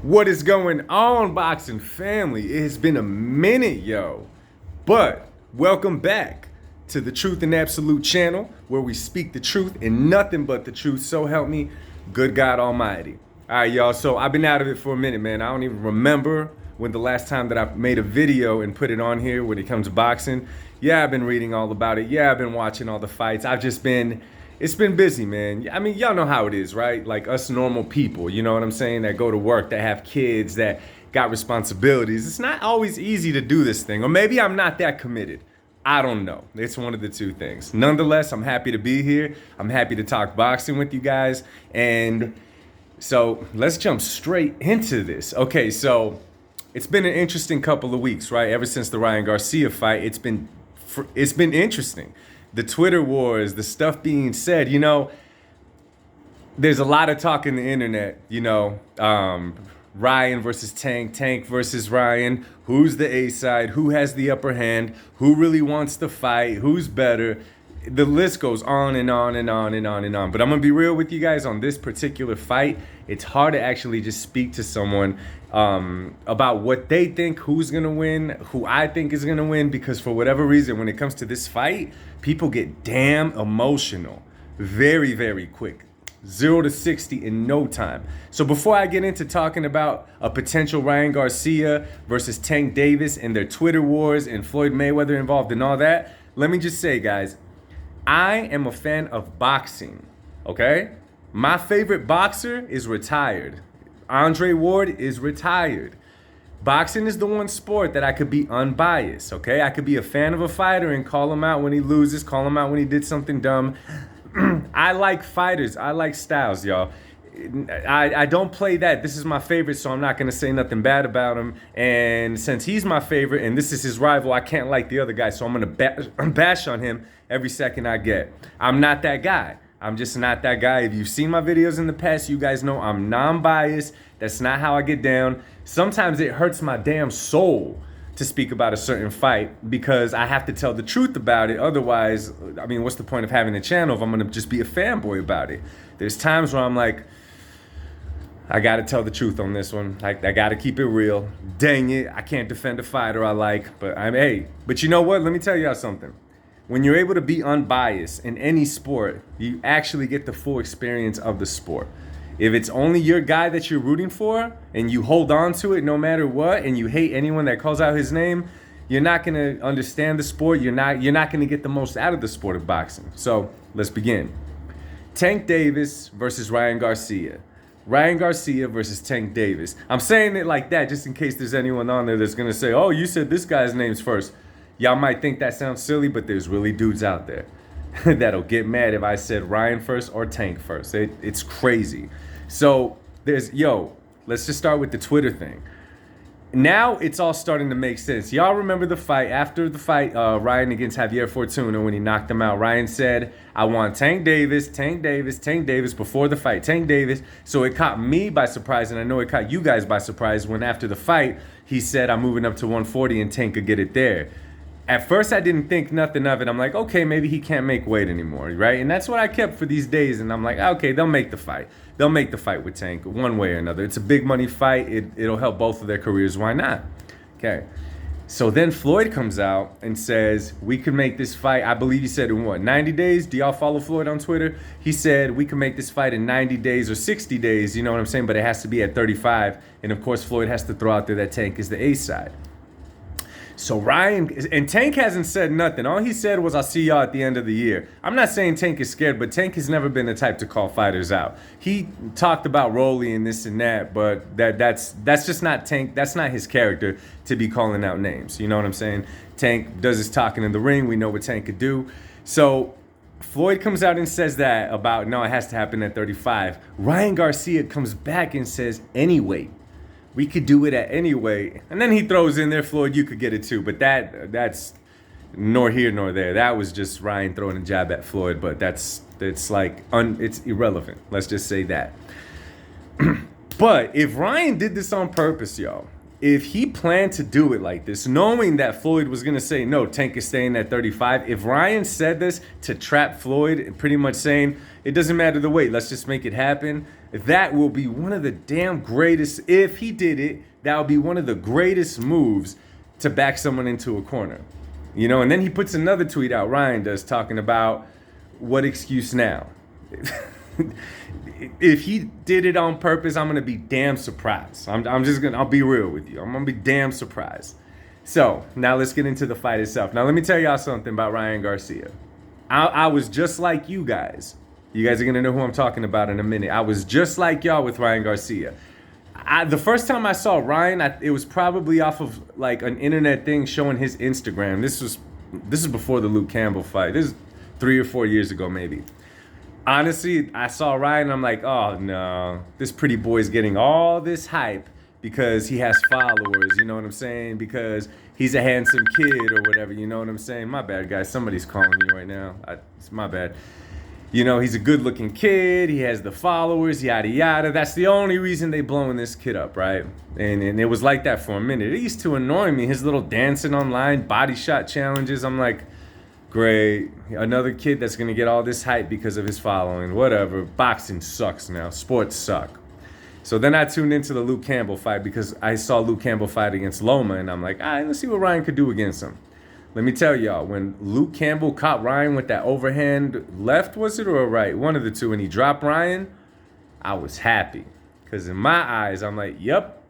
What is going on, boxing family? It has been a minute, yo. But welcome back to the Truth and Absolute channel, where we speak the truth and nothing but the truth. So help me, good God Almighty. All right, y'all. So I've been out of it for a minute, man. I don't even remember when the last time that I made a video and put it on here when it comes to boxing. Yeah, I've been reading all about it. Yeah, I've been watching all the fights. It's been busy, man. I mean, y'all know how it is, right? Like us normal people, you know what I'm saying? That go to work, that have kids, that got responsibilities. It's not always easy to do this thing. Or maybe I'm not that committed. I don't know. It's one of the two things. Nonetheless, I'm happy to be here. I'm happy to talk boxing with you guys. And so let's jump straight into this. Okay, so it's been an interesting couple of weeks, right? Ever since the RyanGarcia fight, it's been interesting. The Twitter wars, the stuff being said, there's a lot of talk in the internet, Ryan versus Tank, Tank versus Ryan, who's the A side, who has the upper hand, who really wants to fight, who's better. The list goes on and on and on and on and on. But I'm going to be real with you guys on this particular fight. It's hard to actually just speak to someone about what they think, who's going to win, who I think is going to win, because for whatever reason, when it comes to this fight, people get damn emotional very, very quick. 0 to 60 in no time. So before I get into talking about a potential RyanGarcia versus Tank Davis and their Twitter wars and Floyd Mayweather involved and all that, let me just say, guys, I am a fan of boxing, okay? My favorite boxer is retired. Andre Ward is retired. Boxing is the one sport that I could be unbiased, okay? I could be a fan of a fighter and call him out when he loses, call him out when he did something dumb. I like fighters. I like styles, y'all. I don't play that. This is my favorite, so I'm not going to say nothing bad about him. And since he's my favorite and this is his rival, I can't like the other guy, so I'm going to bash on him every second I get. I'm not that guy. I'm just not that guy. If you've seen my videos in the past, you guys know I'm non-biased. That's not how I get down. Sometimes it hurts my damn soul to speak about a certain fight because I have to tell the truth about it. Otherwise, I mean, what's the point of having a channel if I'm going to just be a fanboy about it? There's times where I'm like, I got to tell the truth on this one. I got to keep it real. Dang it, I can't defend a fighter I like. But you know what? Let me tell y'all something. When you're able to be unbiased in any sport, you actually get the full experience of the sport. If it's only your guy that you're rooting for and you hold on to it no matter what and you hate anyone that calls out his name, you're not going to understand the sport. You're not going to get the most out of the sport of boxing. So let's begin. Tank Davis versus RyanGarcia. RyanGarcia versus Tank Davis. I'm saying it like that just in case there's anyone on there that's going to say, oh, you said this guy's names first. Y'all might think that sounds silly, but there's really dudes out there that'll get mad if I said Ryan first or Tank first. It's crazy. So let's just start with the Twitter thing. Now it's all starting to make sense. Y'all remember the fight, after the fight, Ryan against Javier Fortuna, when he knocked him out, Ryan said, I want Tank Davis, Tank Davis, Tank Davis before the fight, Tank Davis. So it caught me by surprise, and I know it caught you guys by surprise when after the fight, he said, I'm moving up to 140 and Tank could get it there. At first, I didn't think nothing of it. I'm like, okay, maybe he can't make weight anymore, right? And that's what I kept for these days. And I'm like, okay, they'll make the fight. They'll make the fight with Tank one way or another. It's a big money fight. It'll help both of their careers. Why not? Okay. So then Floyd comes out and says, we can make this fight. I believe he said in 90 days? Do y'all follow Floyd on Twitter? He said, we can make this fight in 90 days or 60 days. You know what I'm saying? But it has to be at 35. And of course, Floyd has to throw out there that Tank is the A side. So Ryan, and Tank hasn't said nothing. All he said was, I'll see y'all at the end of the year. I'm not saying Tank is scared, but Tank has never been the type to call fighters out. He talked about Rolly and this and that, but that's just not Tank. That's not his character to be calling out names. You know what I'm saying? Tank does his talking in the ring. We know what Tank could do. So Floyd comes out and says that about, no, it has to happen at 35. RyanGarcia comes back and says, anyway. We could do it at any weight. And then he throws in there, Floyd, you could get it too. But that's nor here nor there. That was just Ryan throwing a jab at Floyd. But it's irrelevant. Let's just say that. But if Ryan did this on purpose, y'all, if he planned to do it like this, knowing that Floyd was going to say, no, Tank is staying at 35, if Ryan said this to trap Floyd and pretty much saying, it doesn't matter the weight, let's just make it happen, that will be one of the damn greatest. If he did it, that would be one of the greatest moves to back someone into a corner. And then he puts another tweet out, Ryan does, talking about what excuse now. If he did it on purpose, I'm gonna be damn surprised. I'll be real with you. I'm gonna be damn surprised. So now let's get into the fight itself. Now let me tell y'all something about Ryan Garcia. I was just like you guys. You guys are gonna know who I'm talking about in a minute. I was just like y'all with Ryan Garcia. The first time I saw Ryan, it was probably off of like an internet thing showing his Instagram. This is before the Luke Campbell fight. This is 3 or 4 years ago, maybe. Honestly, I saw Ryan and I'm like, oh no, this pretty boy's getting all this hype because he has followers, you know what I'm saying? Because he's a handsome kid or whatever, you know what I'm saying? My bad, guys. Somebody's calling me right now. It's my bad. He's a good looking kid. He has the followers, yada, yada. That's the only reason they blowing this kid up, right? And it was like that for a minute. It used to annoy me. His little dancing online, body shot challenges. I'm like, great. Another kid that's going to get all this hype because of his following. Whatever. Boxing sucks now. Sports suck. So then I tuned into the Luke Campbell fight because I saw Luke Campbell fight against Loma. And I'm like, all right, let's see what Ryan could do against him. Let me tell y'all, when Luke Campbell caught Ryan with that overhand left, was it, or a right? One of the two, and he dropped Ryan, I was happy. Because in my eyes, I'm like, yep,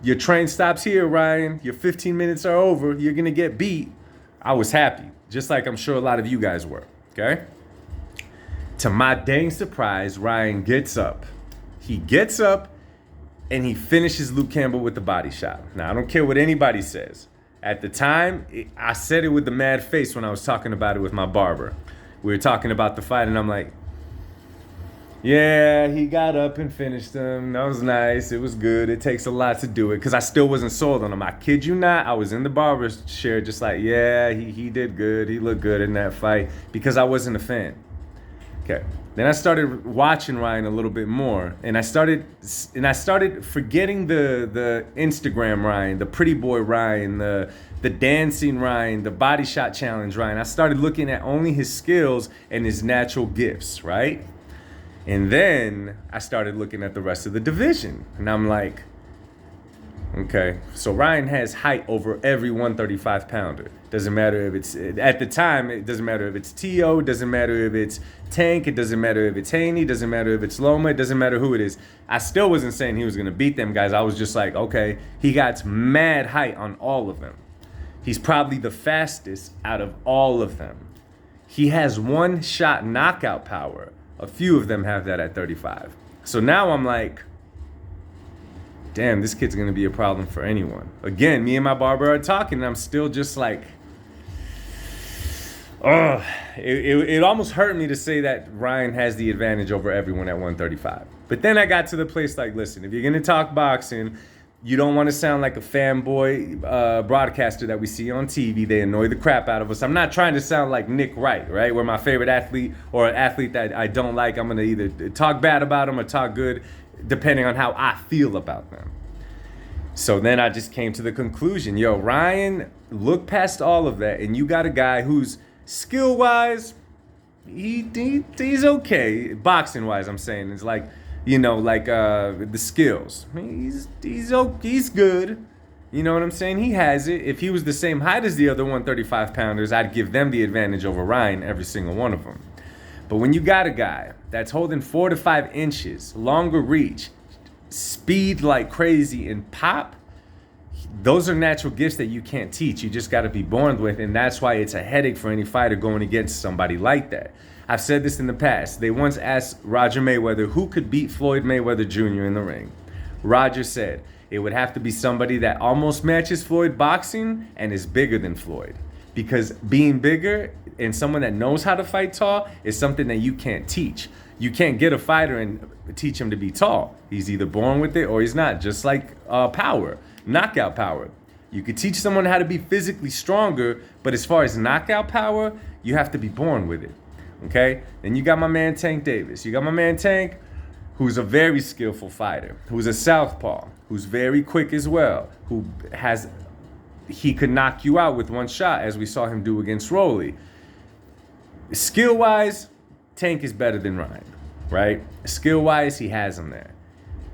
your train stops here, Ryan. Your 15 minutes are over. You're going to get beat. I was happy, just like I'm sure a lot of you guys were, okay? To my dang surprise, Ryan gets up. He gets up, and he finishes Luke Campbell with the body shot. Now, I don't care what anybody says. At the time, I said it with the mad face when I was talking about it with my barber. We were talking about the fight, and I'm like, yeah, he got up and finished him. That was nice. It was good. It takes a lot to do it because I still wasn't sold on him. I kid you not. I was in the barber's chair just like, yeah, he did good. He looked good in that fight because I wasn't a fan. Okay. Then I started watching Ryan a little bit more, and I started forgetting the Instagram Ryan, the pretty boy Ryan, the dancing Ryan, the body shot challenge Ryan. I started looking at only his skills and his natural gifts, right? And then I started looking at the rest of the division, and I'm like, okay, so Ryan has height over every 135 pounder. Doesn't matter if it's, at the time, it doesn't matter if it's T.O., doesn't matter if it's Tank, it doesn't matter if it's Haney, doesn't matter if it's Loma, it doesn't matter who it is. I still wasn't saying he was going to beat them guys. I was just like, okay, he got mad height on all of them. He's probably the fastest out of all of them. He has one-shot knockout power. A few of them have that at 35. So now I'm like, damn, this kid's going to be a problem for anyone. Again, me and my barber are talking, and I'm still just like, oh, it almost hurt me to say that Ryan has the advantage over everyone at 135. But then I got to the place like, listen, if you're going to talk boxing, you don't want to sound like a fanboy broadcaster that we see on TV. They annoy the crap out of us. I'm not trying to sound like Nick Wright, right? Where my favorite athlete or an athlete that I don't like, I'm going to either talk bad about him or talk good, depending on how I feel about them. So then I just came to the conclusion, yo, Ryan, look past all of that, and you got a guy who's skill-wise, he's okay. Boxing-wise, I'm saying, it's like, the skills. He's good. You know what I'm saying? He has it. If he was the same height as the other 135 pounders, I'd give them the advantage over Ryan, every single one of them. But when you got a guy that's holding 4 to 5 inches, longer reach, speed like crazy, and pop, those are natural gifts that you can't teach. You just got to be born with, and that's why it's a headache for any fighter going against somebody like that. I've said this in the past. They once asked Roger Mayweather who could beat Floyd Mayweather Jr. in the ring. Roger said it would have to be somebody that almost matches Floyd boxing and is bigger than Floyd. Because being bigger and someone that knows how to fight tall is something that you can't teach. You can't get a fighter and teach him to be tall. He's either born with it or he's not, just like power, knockout power. You could teach someone how to be physically stronger, but as far as knockout power, you have to be born with it, okay? Then you got my man Tank Davis. You got my man Tank, who's a very skillful fighter, who's a southpaw, who's very quick as well, he could knock you out with one shot, as we saw him do against Rolly. Skill-wise, Tank is better than Ryan. right? Skill-wise, he has him there.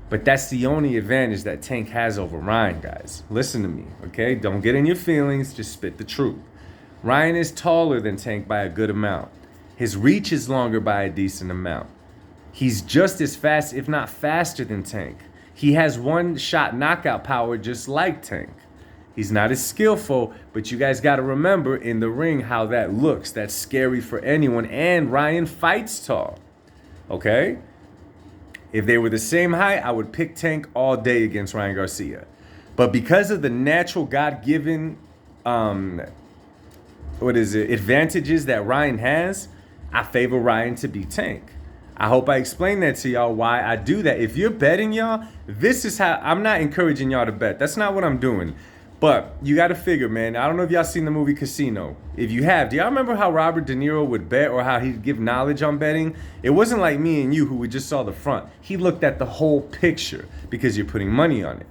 But that's the only advantage that Tank has over Ryan, guys. Listen to me, okay? Don't get in your feelings, just spit the truth. Ryan is taller than Tank by a good amount. His reach is longer by a decent amount. He's just as fast, if not faster than Tank. He has one-shot knockout power just like Tank. He's not as skillful, but you guys got to remember in the ring how that looks. That's scary for anyone, and Ryan fights tall, okay? If they were the same height, I would pick Tank all day against Ryan Garcia. But because of the natural God-given, advantages that Ryan has, I favor Ryan to beat Tank. I hope I explained that to y'all why I do that. If you're betting, y'all, this is how, I'm not encouraging y'all to bet. That's not what I'm doing. But you got to figure, man, I don't know if y'all seen the movie Casino. If you have, do y'all remember how Robert De Niro would bet or how he'd give knowledge on betting? It wasn't like me and you who we just saw the front. He looked at the whole picture because you're putting money on it.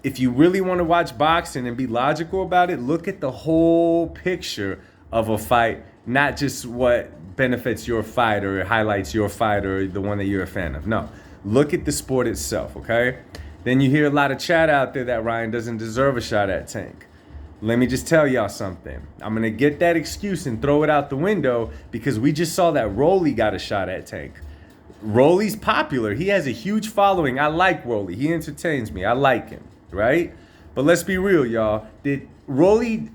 If you really want to watch boxing and be logical about it, look at the whole picture of a fight, not just what benefits your fight or highlights your fight or the one that you're a fan of. No, look at the sport itself, okay? Then you hear a lot of chat out there that Ryan doesn't deserve a shot at Tank. Let me just tell y'all something. I'm going to get that excuse and throw it out the window because we just saw that Rolly got a shot at Tank. Rolly's popular. He has a huge following. I like Rolly. He entertains me. I like him, right? But let's be real, y'all.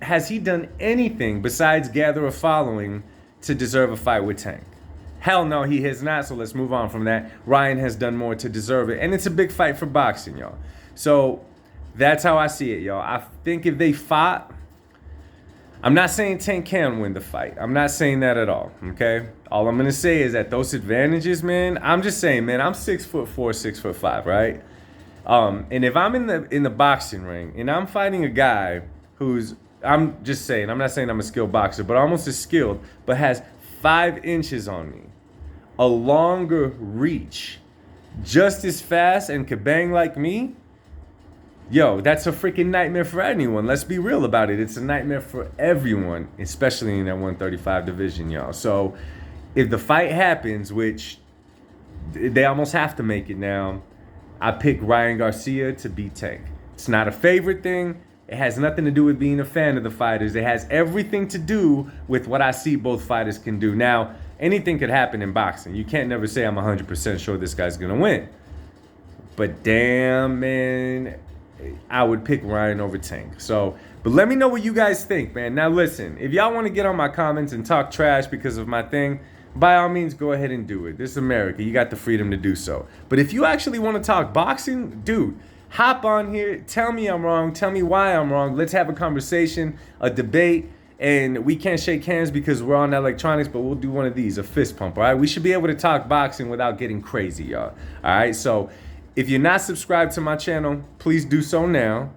Has he done anything besides gather a following to deserve a fight with Tank? Hell no, he has not, so let's move on from that. Ryan has done more to deserve it, and it's a big fight for boxing, y'all. So that's how I see it, y'all. I think if they fought, I'm not saying Tank can win the fight. I'm not saying that at all, okay? All I'm going to say is that those advantages, man, I'm just saying, man, I'm 6'4", 6'5", right? And if I'm in the boxing ring and I'm fighting a guy who's, I'm just saying, I'm not saying I'm a skilled boxer, but almost as skilled, but has 5 inches on me, a longer reach, just as fast and could bang like me, yo, that's a freaking nightmare for anyone. Let's be real about it. It's a nightmare for everyone, especially in that 135 division, y'all. So if the fight happens, which they almost have to make it now, I pick Ryan Garcia to beat Tank. It's not a favorite thing. It has nothing to do with being a fan of the fighters. It has everything to do with what I see both fighters can do. Now, anything could happen in boxing. You can't never say I'm 100% sure this guy's going to win. But damn, man, I would pick Ryan over Tank. So, but let me know what you guys think, man. Now, listen, if y'all want to get on my comments and talk trash because of my thing, by all means, go ahead and do it. This is America. You got the freedom to do so. But if you actually want to talk boxing, dude, hop on here. Tell me I'm wrong. Tell me why I'm wrong. Let's have a conversation, a debate. And we can't shake hands because we're on electronics, but we'll do one of these, a fist pump, all right? We should be able to talk boxing without getting crazy, y'all. All right? So if you're not subscribed to my channel, please do so now.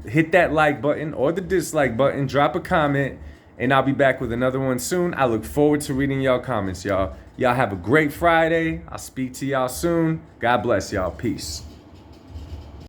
Hit that like button or the dislike button. Drop a comment. And I'll be back with another one soon. I look forward to reading y'all comments, y'all. Y'all have a great Friday. I'll speak to y'all soon. God bless y'all. Peace.